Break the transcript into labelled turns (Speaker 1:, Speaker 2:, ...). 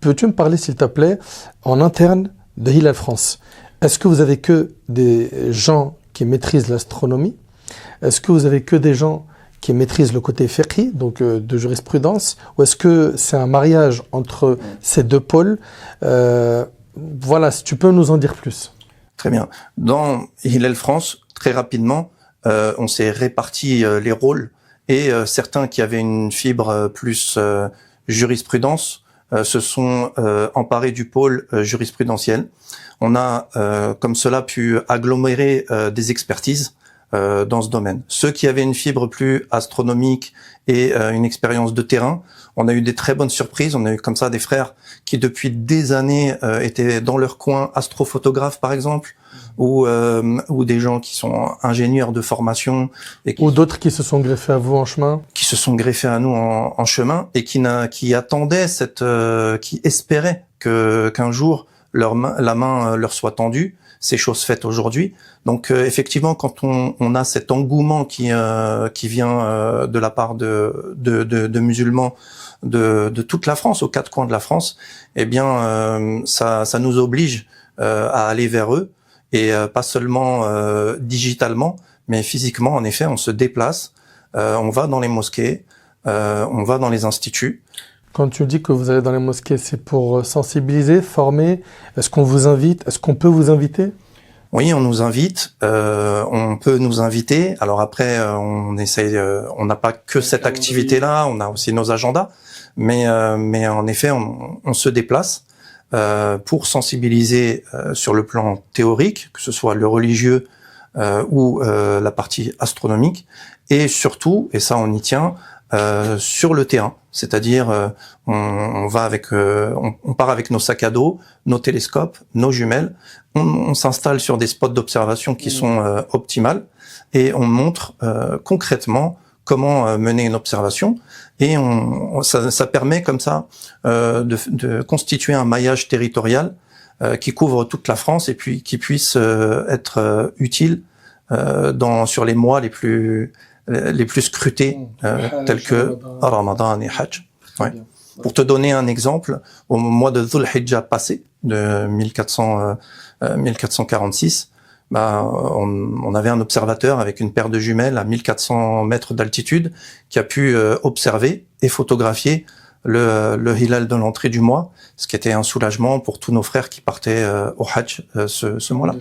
Speaker 1: peux-tu me parler, s'il te plaît, en interne de Hilal France? Est-ce que vous avez que des gens qui maîtrisent l'astronomie? Est-ce que vous avez que des gens qui maîtrisent le côté fiqhi, donc de jurisprudence? Ou est-ce que c'est un mariage entre ces deux pôles? Voilà, si tu peux nous en dire plus.
Speaker 2: Très bien. Dans Hilal France, très rapidement, on s'est réparti les rôles et certains qui avaient une fibre plus jurisprudence se sont emparés du pôle jurisprudentiel. On a comme cela pu agglomérer des expertises dans ce domaine. Ceux qui avaient une fibre plus astronomique et une expérience de terrain, on a eu des très bonnes surprises. On a eu comme ça des frères qui depuis des années étaient dans leur coin astrophotographes par exemple, ou des gens qui sont ingénieurs de formation et
Speaker 1: ou d'autres qui se sont greffés à vous en chemin,
Speaker 2: qui se sont greffés à nous en chemin et qui attendaient qui espéraient qu'un jour la main leur soit tendue. C'est chose faite aujourd'hui. Donc effectivement, quand on a cet engouement qui vient de la part de musulmans de toute la France, aux quatre coins de la France, eh bien ça nous oblige à aller vers eux et pas seulement digitalement, mais physiquement. En effet, on se déplace, on va dans les mosquées, on va dans les instituts.
Speaker 1: Quand tu dis que vous allez dans les mosquées, c'est pour sensibiliser, former? Est-ce qu'on vous invite? Est-ce qu'on peut vous inviter?
Speaker 2: Oui, on nous invite. On peut nous inviter. Alors après, on essaye. On n'a pas que cette activité-là. On a aussi nos agendas. Mais en effet, on se déplace pour sensibiliser sur le plan théorique, que ce soit le religieux ou la partie astronomique, et surtout, et ça on y tient, sur le terrain, c'est-à-dire on part avec nos sacs à dos, nos télescopes, nos jumelles, on s'installe sur des spots d'observation qui sont optimales et on montre concrètement comment mener une observation et ça permet comme ça de constituer un maillage territorial qui couvre toute la France et puis qui puisse être utile sur les mois les plus scrutés, tels que Ramadan et Hajj. Ouais. Pour te donner un exemple, au mois de Dhul Hijjah passé, de 1446, on avait un observateur avec une paire de jumelles à 1400 mètres d'altitude qui a pu observer et photographier le hilal de l'entrée du mois, ce qui était un soulagement pour tous nos frères qui partaient au Hajj ce mois-là.